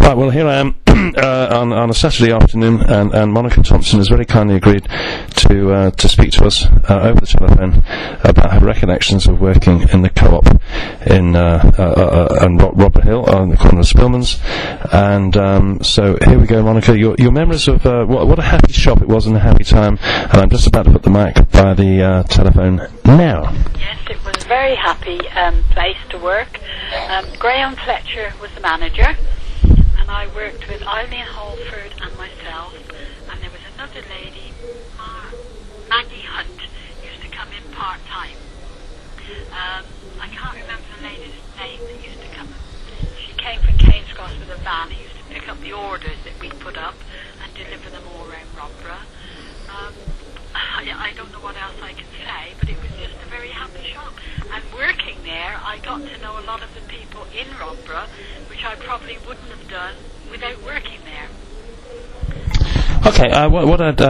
Right, well, here I am on a Saturday afternoon, and Monica Thompson has very kindly agreed to speak to us over the telephone about her recollections of working in the co-op in Rodborough on the corner of Spillman's. And so here we go, Monica. Your memories of what a happy shop it was and a happy time. And I'm just about to put the mic by the telephone now. Yes, it was a very happy place to work. Graham Fletcher was the manager, and I worked with Eileen Holford and myself, and there was another lady, Maggie Hunt, used to come in part-time. I can't remember the lady's name that used to come in. She came from Keynes Cross with a van and used to pick up the orders that we put up and deliver them all around Rodborough. I don't know what else I can say, but it was just a very happy shop. And working there, I got to know a lot of the people in Rodborough, which I probably wouldn't have done without working there. Okay,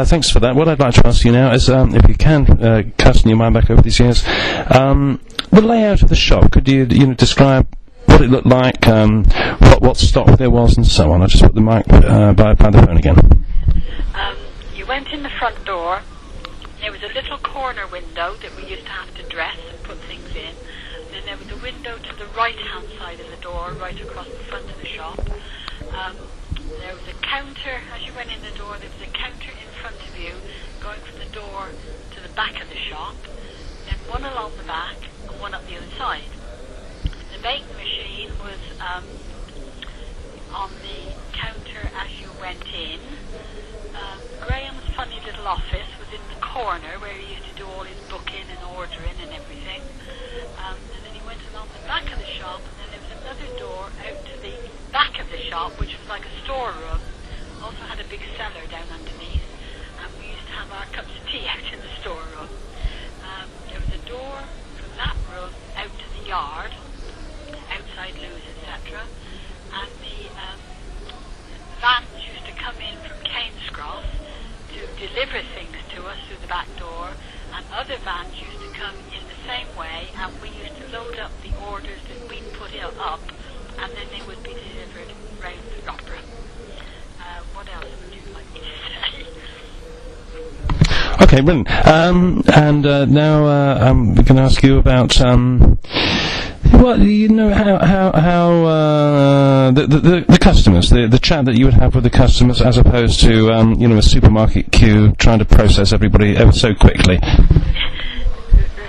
thanks for that. What I'd like to ask you now is, if you can, casting your mind back over these years, the layout of the shop, could you describe what it looked like, what stock there was, and so on? I'll just put the mic by the phone again. You went in the front door. There was a little corner window that we used to have to dress and put things in. And then there was a window to the right-hand side of the door, right across the front of the shop. There was a counter, as you went in the door, there was a counter in front of you, going from the door to the back of the shop, then one along the back and one up the other side. The making machine was on the counter as you went in. Graham's funny little office was in the corner where he used to do all his booking and ordering and everything. And then he went along the back of the shop, and then there was another door out to the back of the shop, which was like a storeroom. Also had a big cellar down underneath, and we used to have our cups of tea out in the storeroom. There was a door from that room out to the yard, outside loos, etc. And the vans used to come in from Keynes Cross to deliver things to us through the back door, and other vans used to come in the same way, and we used to load up the orders that we put up, and then they would be delivered round Rodborough. What else would you like me to say? Okay, brilliant. And now I'm going to ask you about how the customers, the chat that you would have with the customers, as opposed to a supermarket queue trying to process everybody ever so quickly.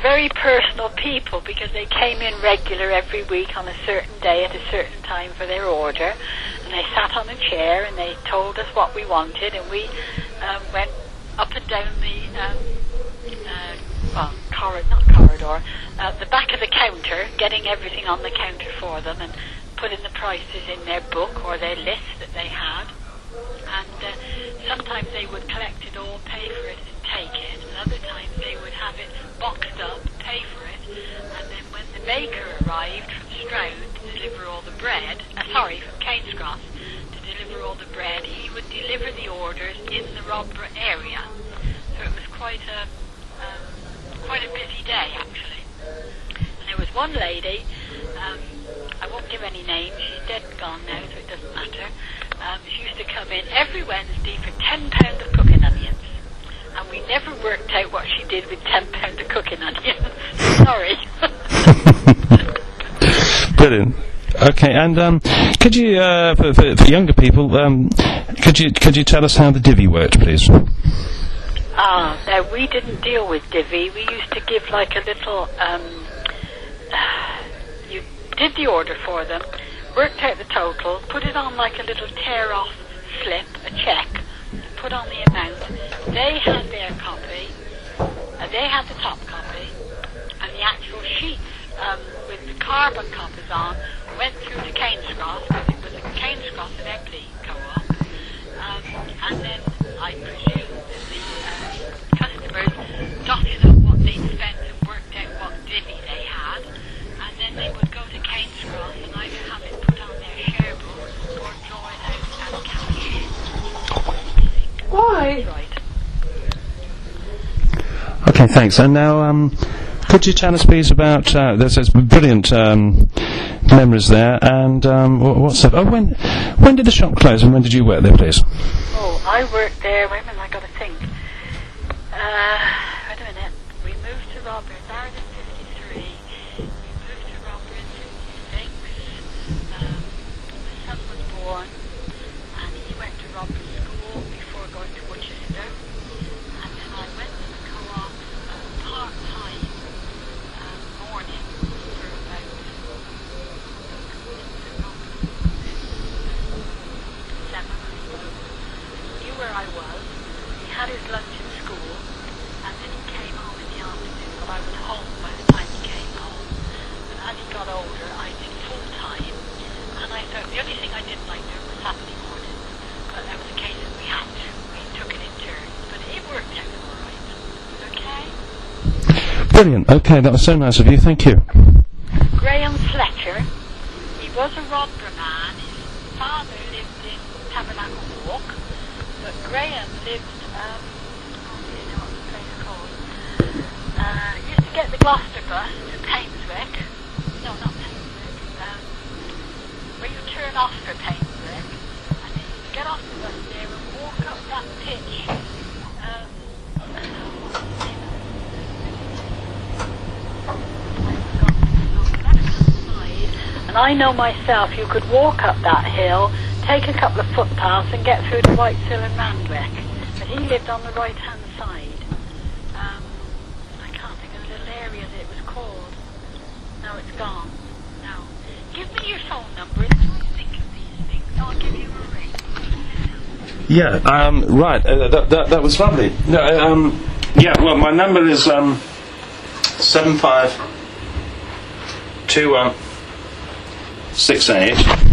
Very personal people, because they came in regular every week on a certain day at a certain time for their order, and they sat on a chair and they told us what we wanted, and we went up and down the the back of the counter, getting everything on the counter for them and putting the prices in their book or their list that they had. And sometimes they would collect it all, pay for it and take it, and other times they would have it boxed up, pay for it, and then when the baker arrived from Stroud to deliver all the bread, from Keynes Cross to deliver all the bread, he would deliver the orders in the Rodborough area. So it was quite a busy day, actually. And there was one lady, I won't give any names, she's dead and gone now, so it doesn't matter. She used to come in every Wednesday for £10 of cooking onions. And we never worked out what she did with £10 of cooking onions. Sorry. Brilliant. Okay, and could you, for younger people, could you tell us how the divvy worked, please? No, we didn't deal with divvy. We used to give like a little, you did the order for them, worked out the total, put it on like a little tear-off slip, a cheque, put on the amount. They had their copy, they had the top copy, and the actual sheets with the carbon copies on went through to Keynes Cross, because it was a Keynes Cross and Epley co-op, and then I presume that the customers dotted up what they'd spent and worked out what divvy they had, and then they would go to Keynes Cross and either have it put on their share book or draw it out as cash. Why? Right. Okay, thanks. And now, could you tell us, please, about there's brilliant memories there. And what's that? Oh, when did the shop close, and when did you work there, please? Oh, I worked there. Wait a minute, I got to think. Wait a minute. We moved to Rodborough. Started in '53. We moved to Rodborough in '56. My son was born, and he went to Rodborough School before going to Worcester. And then I went to the co-op part-time morning for about 7 or so. He knew where I was. He had his lunch in school, and then he came home in the afternoon. But I was home by the time he came home. And as he got older, I did full-time. And I thought the only thing I didn't like doing was Saturday mornings. But that was a case that we had to. We took it in turns. But it worked out all right. Okay? Brilliant. Okay, that was so nice of you. Thank you. Graham Fletcher, he was a Rodborough man. His father lived in Tabernacle Walk, but Graham lived, oh, do you know what the place is called? Used to get the Gloucester bus to Painswick. No, not Painswick. Where you turn off for Painswick, and then you get off the bus there and walk up that pitch. And I know myself, you could walk up that hill, take a couple of footpaths and get through to Whitesill and Randwick. But he lived on the right-hand side. I can't think of the little area that it was called. No, it's gone. No. Give me your phone number and if I think of these things, I'll give you a ring. Yeah. Right. That was lovely. No, yeah. Well, my number is 752168.